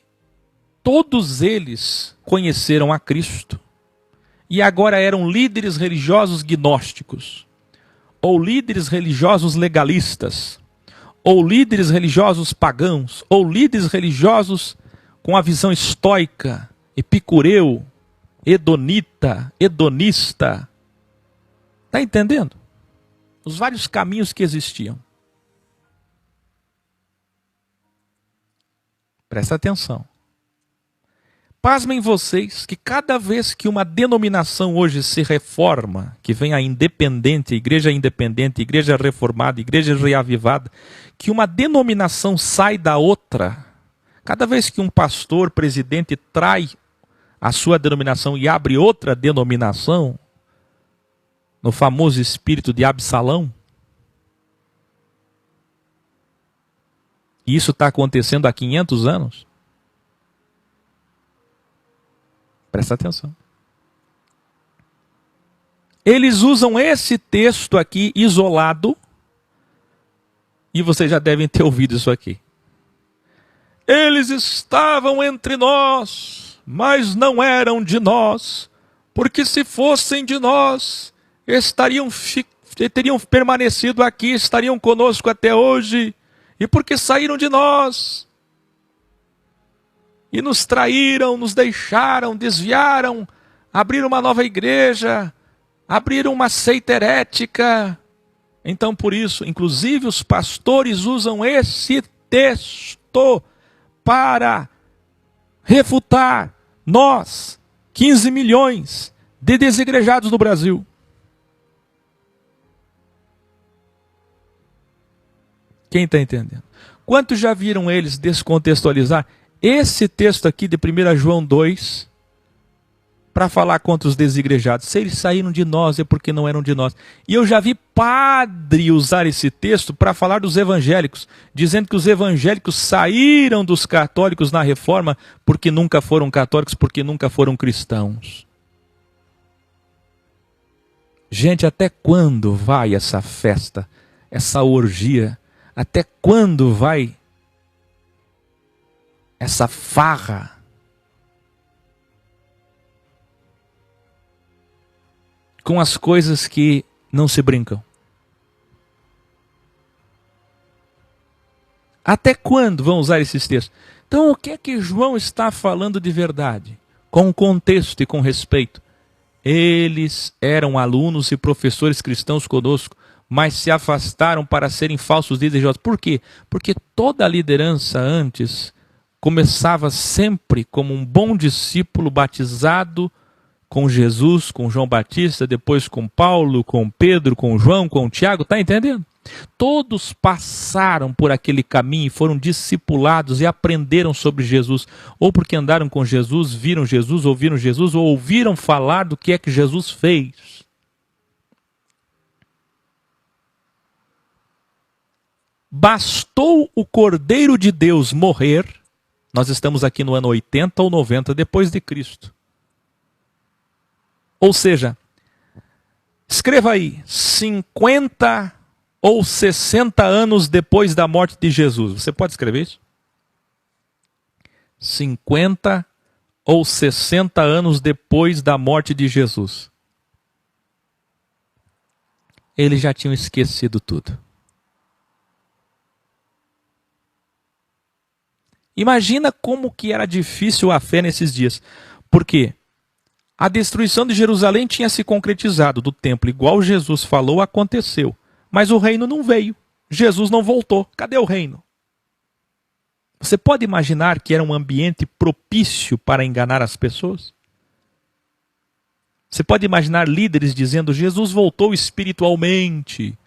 todos eles conheceram a Cristo e agora eram líderes religiosos gnósticos, ou líderes religiosos legalistas, ou líderes religiosos pagãos, ou líderes religiosos com a visão estoica, epicureu, hedonista. Está entendendo? Os vários caminhos que existiam. Presta atenção. Pasmem vocês que cada vez que uma denominação hoje se reforma, que vem a independente, igreja reformada, igreja reavivada, que uma denominação sai da outra, cada vez que um pastor, presidente trai a sua denominação e abre outra denominação, no famoso espírito de Absalão, e isso está acontecendo há 500 anos, presta atenção. Eles usam esse texto aqui isolado, e vocês já devem ter ouvido isso aqui. Eles estavam entre nós, mas não eram de nós, porque se fossem de nós, teriam permanecido aqui, estariam conosco até hoje, e porque saíram de nós, e nos traíram, nos deixaram, desviaram, abriram uma nova igreja, abriram uma seita herética. Então por isso, inclusive os pastores usam esse texto para refutar nós, 15 milhões de desigrejados no Brasil. Quem está entendendo? Quantos já viram eles descontextualizar esse texto aqui de 1 João 2 para falar contra os desigrejados? Se eles saíram de nós é porque não eram de nós. E eu já vi padre usar esse texto para falar dos evangélicos, dizendo que os evangélicos saíram dos católicos na reforma porque nunca foram católicos, porque nunca foram cristãos. Gente, até quando vai essa festa, essa orgia? Até quando vai essa farra? Com as coisas que não se brincam. Até quando vão usar esses textos? Então o que é que João está falando de verdade? Com contexto e com respeito. Eles eram alunos e professores cristãos conosco, mas se afastaram para serem falsos líderes. Por quê? Porque toda a liderança antes começava sempre como um bom discípulo batizado com Jesus, com João Batista, depois com Paulo, com Pedro, com João, com Tiago, está entendendo? Todos passaram por aquele caminho e foram discipulados e aprenderam sobre Jesus, ou porque andaram com Jesus, viram Jesus, ou ouviram falar do que é que Jesus fez. Bastou o Cordeiro de Deus morrer, nós estamos aqui no ano 80 ou 90 depois de Cristo. Ou seja, escreva aí, 50 ou 60 anos depois da morte de Jesus. Você pode escrever isso? 50 ou 60 anos depois da morte de Jesus. Eles já tinham esquecido tudo. Imagina como que era difícil a fé nesses dias. Por quê? A destruição de Jerusalém tinha se concretizado do templo, igual Jesus falou, aconteceu. Mas o reino não veio. Jesus não voltou. Cadê o reino? Você pode imaginar que era um ambiente propício para enganar as pessoas? Você pode imaginar líderes dizendo, Jesus voltou espiritualmente.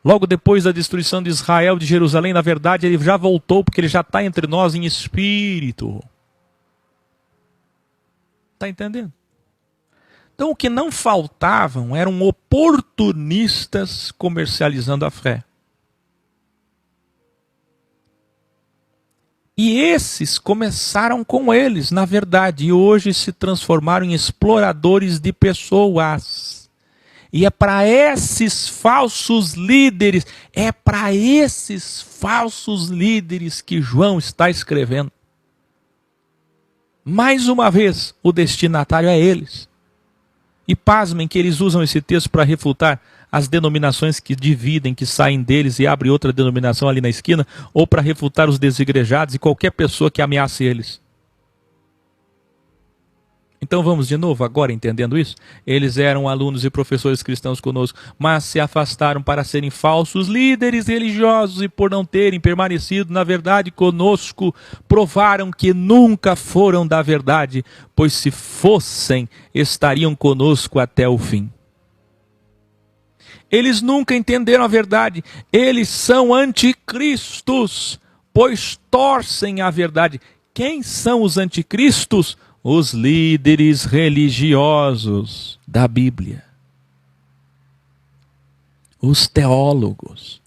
Logo depois da destruição de Israel, de Jerusalém, na verdade, ele já voltou, porque ele já está entre nós em espírito. Está entendendo? Então, o que não faltavam eram oportunistas comercializando a fé. E esses começaram com eles, na verdade, e hoje se transformaram em exploradores de pessoas. E é para esses falsos líderes, que João está escrevendo. Mais uma vez, o destinatário é eles. E pasmem que eles usam esse texto para refutar as denominações que dividem, que saem deles e abrem outra denominação ali na esquina, ou para refutar os desigrejados e qualquer pessoa que ameace eles. Então vamos de novo, agora entendendo isso? Eles eram alunos e professores cristãos conosco, mas se afastaram para serem falsos líderes religiosos e por não terem permanecido na verdade conosco, provaram que nunca foram da verdade, pois se fossem, estariam conosco até o fim. Eles nunca entenderam a verdade, eles são anticristos, pois torcem a verdade. Quem são os anticristos? Os líderes religiosos da Bíblia. Os teólogos.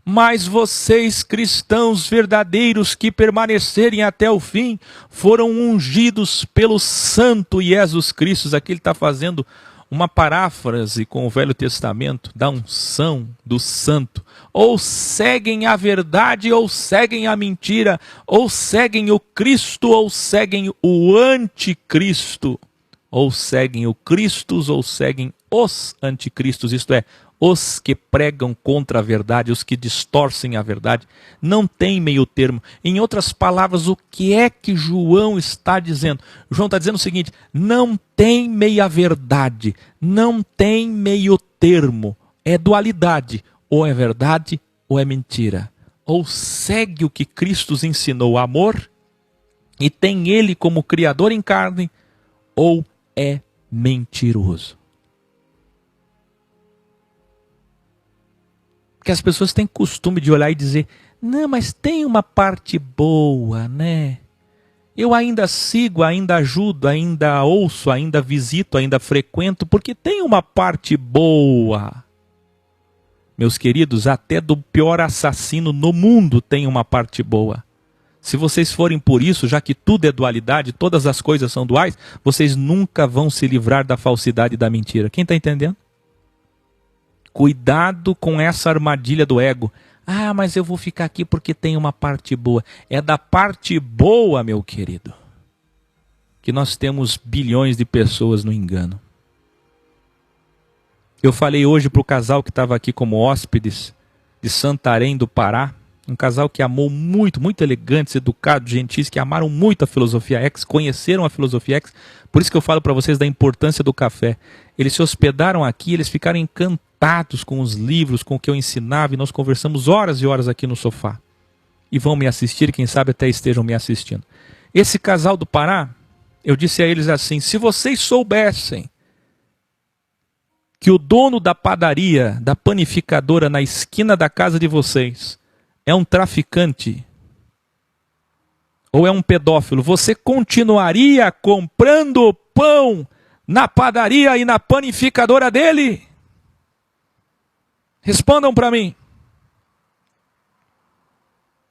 Mas vocês, cristãos verdadeiros que permanecerem até o fim, foram ungidos pelo Santo Jesus Cristo. Aqui ele está fazendo uma paráfrase com o Velho Testamento, da unção do santo. Ou seguem a verdade, ou seguem a mentira, ou seguem o Cristo, ou seguem o anticristo, ou seguem o Cristo, ou seguem os anticristos, isto é, os que pregam contra a verdade, os que distorcem a verdade. Não tem meio termo. Em outras palavras, o que é que João está dizendo? João está dizendo o seguinte: não tem meia verdade, não tem meio termo. É dualidade, ou é verdade ou é mentira. Ou segue o que Cristo ensinou, amor, e tem ele como Criador em carne, ou é mentiroso. Porque as pessoas têm costume de olhar e dizer: não, mas tem uma parte boa, né? Eu ainda sigo, ainda ajudo, ainda ouço, ainda visito, ainda frequento, porque tem uma parte boa. Meus queridos, até do pior assassino no mundo tem uma parte boa. Se vocês forem por isso, já que tudo é dualidade, todas as coisas são duais, vocês nunca vão se livrar da falsidade e da mentira. Quem está entendendo? Cuidado com essa armadilha do ego. Ah, mas eu vou ficar aqui porque tem uma parte boa. É da parte boa, meu querido, que nós temos bilhões de pessoas no engano. Eu falei hoje para o casal que estava aqui como hóspedes de Santarém do Pará, um casal que amou muito, muito elegantes, educados, gentis, que amaram muito a filosofia X, conheceram a filosofia X. Por isso que eu falo para vocês da importância do café. Eles se hospedaram aqui, eles ficaram encantados com os livros, com o que eu ensinava, e nós conversamos horas e horas aqui no sofá. E vão me assistir, quem sabe até estejam me assistindo. Esse casal do Pará, eu disse a eles assim: se vocês soubessem que o dono da padaria, da panificadora na esquina da casa de vocês é um traficante ou é um pedófilo, você continuaria comprando pão na padaria e na panificadora dele? Respondam para mim.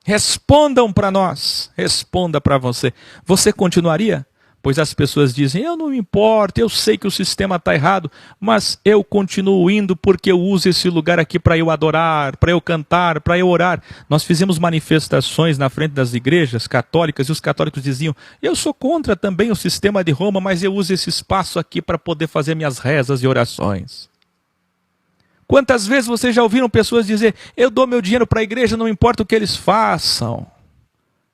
Respondam para nós. Responda para você. Você continuaria? Pois as pessoas dizem: eu não me importo, eu sei que o sistema está errado, mas eu continuo indo porque eu uso esse lugar aqui para eu adorar, para eu cantar, para eu orar. Nós fizemos manifestações na frente das igrejas católicas e os católicos diziam: eu sou contra também o sistema de Roma, mas eu uso esse espaço aqui para poder fazer minhas rezas e orações. Quantas vezes vocês já ouviram pessoas dizer: eu dou meu dinheiro para a igreja, não importa o que eles façam.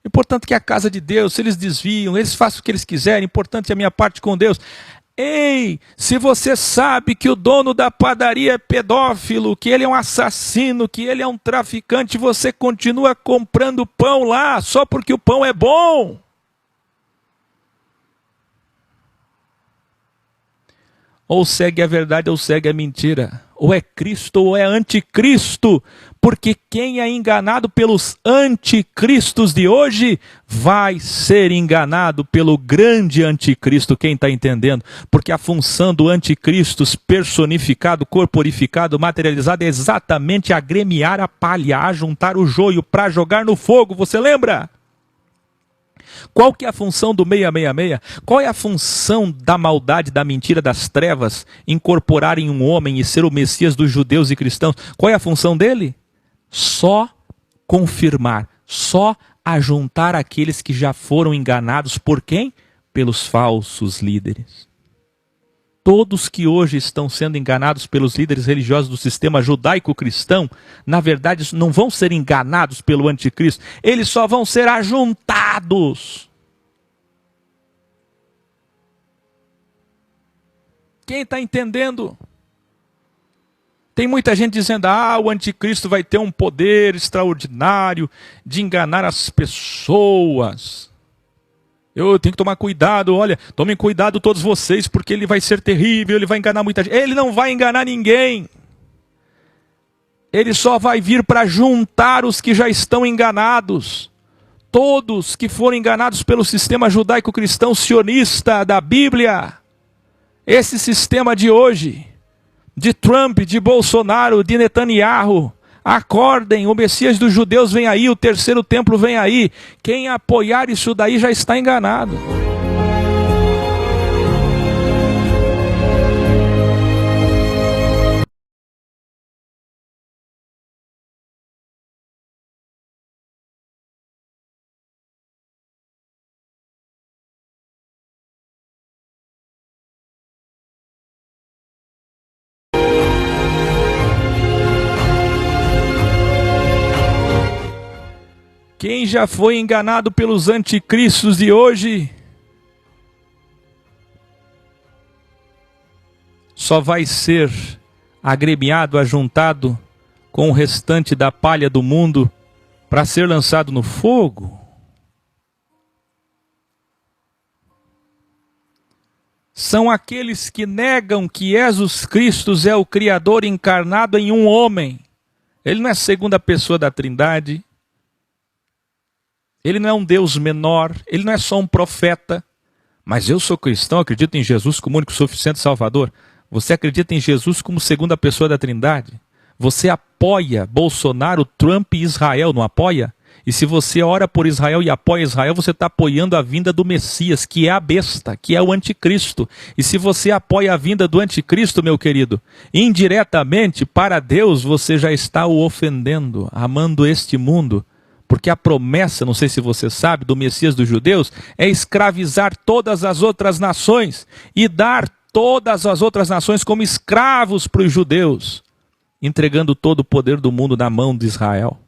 Importante que é a casa de Deus, se eles desviam, eles façam o que eles quiserem, importante é a minha parte com Deus. Ei, se você sabe que o dono da padaria é pedófilo, que ele é um assassino, que ele é um traficante, você continua comprando pão lá só porque o pão é bom. Ou segue a verdade ou segue a mentira. Ou é Cristo ou é anticristo. Porque quem é enganado pelos anticristos de hoje vai ser enganado pelo grande anticristo. Quem está entendendo? Porque a função do anticristo personificado, corporificado, materializado é exatamente agremiar a palha, a juntar o joio para jogar no fogo. Você lembra? Qual que é a função do 666? Qual é a função da maldade, da mentira, das trevas incorporar em um homem e ser o Messias dos judeus e cristãos? Qual é a função dele? Só confirmar, só ajuntar aqueles que já foram enganados por quem? Pelos falsos líderes. Todos que hoje estão sendo enganados pelos líderes religiosos do sistema judaico-cristão, na verdade não vão ser enganados pelo anticristo, eles só vão ser ajuntados. Quem está entendendo? Tem muita gente dizendo, o anticristo vai ter um poder extraordinário de enganar as pessoas. Eu tenho que tomar cuidado, olha, tomem cuidado todos vocês, porque ele vai ser terrível, ele vai enganar muita gente. Ele não vai enganar ninguém. Ele só vai vir para juntar os que já estão enganados. Todos que foram enganados pelo sistema judaico-cristão sionista da Bíblia. Esse sistema de hoje, de Trump, de Bolsonaro, de Netanyahu. Acordem, o Messias dos judeus vem aí, o terceiro templo vem aí. Quem apoiar isso daí já está enganado. Quem já foi enganado pelos anticristos de hoje, só vai ser agremiado, ajuntado com o restante da palha do mundo para ser lançado no fogo. São aqueles que negam que Jesus Cristo é o Criador encarnado em um homem. Ele não é a segunda pessoa da Trindade. Ele não é um Deus menor, ele não é só um profeta. Mas eu sou cristão, acredito em Jesus como único suficiente Salvador. Você acredita em Jesus como segunda pessoa da Trindade? Você apoia Bolsonaro, Trump e Israel, não apoia? E se você ora por Israel e apoia Israel, você está apoiando a vinda do Messias, que é a besta, que é o anticristo. E se você apoia a vinda do anticristo, meu querido, indiretamente para Deus você já está o ofendendo, amando este mundo. Porque a promessa, não sei se você sabe, do Messias dos judeus é escravizar todas as outras nações e dar todas as outras nações como escravos para os judeus, entregando todo o poder do mundo na mão de Israel.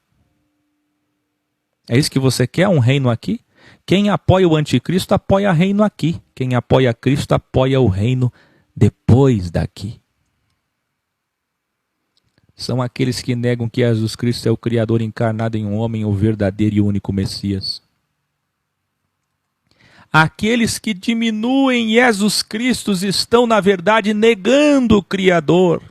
É isso que você quer, um reino aqui? Quem apoia o anticristo apoia o reino aqui. Quem apoia Cristo apoia o reino depois daqui. São aqueles que negam que Jesus Cristo é o Criador encarnado em um homem, o verdadeiro e único Messias. Aqueles que diminuem Jesus Cristo estão, na verdade, negando o Criador.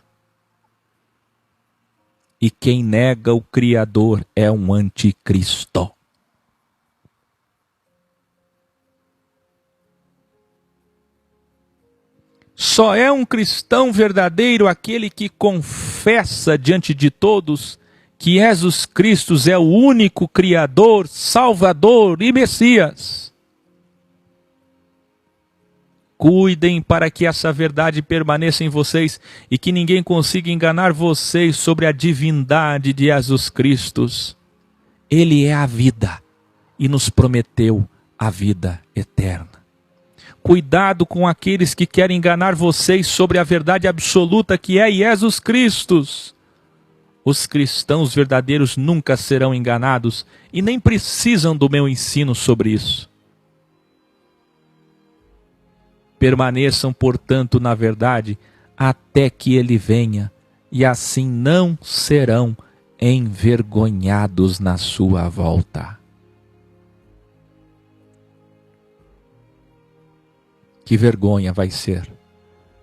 E quem nega o Criador é um anticristo. Só é um cristão verdadeiro aquele que confessa diante de todos que Jesus Cristo é o único Criador, Salvador e Messias. Cuidem para que essa verdade permaneça em vocês e que ninguém consiga enganar vocês sobre a divindade de Jesus Cristo. Ele é a vida e nos prometeu a vida eterna. Cuidado com aqueles que querem enganar vocês sobre a verdade absoluta que é Jesus Cristo. Os cristãos verdadeiros nunca serão enganados e nem precisam do meu ensino sobre isso. Permaneçam, portanto, na verdade, até que ele venha, e assim não serão envergonhados na sua volta. Que vergonha vai ser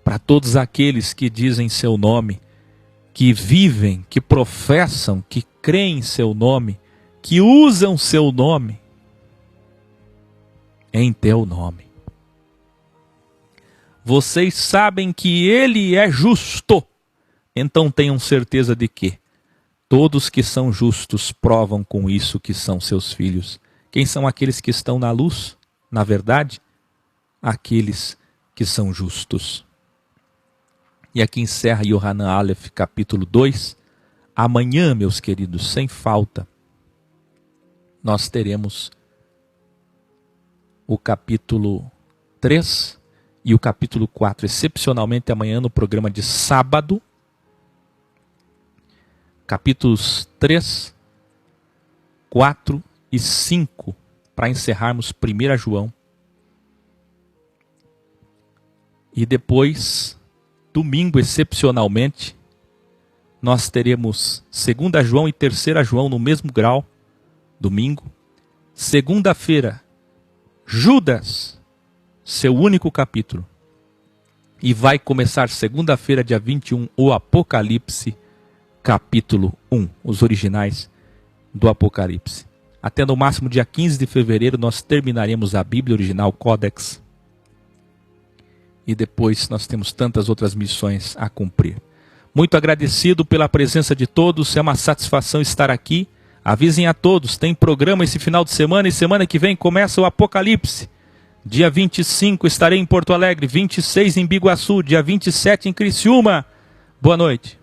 para todos aqueles que dizem seu nome, que vivem, que professam, que creem em seu nome, que usam seu nome em teu nome. Vocês sabem que ele é justo, então tenham certeza de que todos que são justos provam com isso que são seus filhos. Quem são aqueles que estão na luz? Na verdade, aqueles que são justos. E aqui encerra Yohanan Aleph, capítulo 2. Amanhã, meus queridos, sem falta, nós teremos o capítulo 3 e o capítulo 4, excepcionalmente amanhã no programa de sábado. Capítulos 3, 4 e 5, para encerrarmos 1 João. E depois domingo, excepcionalmente, nós teremos 2 João e 3 João no mesmo grau, domingo. Segunda-feira, Judas, seu único capítulo. E vai começar segunda-feira, dia 21, o Apocalipse, capítulo 1, os originais do Apocalipse. Até no máximo dia 15 de fevereiro nós terminaremos a Bíblia original, Codex. E depois nós temos tantas outras missões a cumprir. Muito agradecido pela presença de todos, é uma satisfação estar aqui. Avisem a todos, tem programa esse final de semana e semana que vem começa o Apocalipse. Dia 25 estarei em Porto Alegre, 26 em Biguaçu, dia 27 em Criciúma. Boa noite.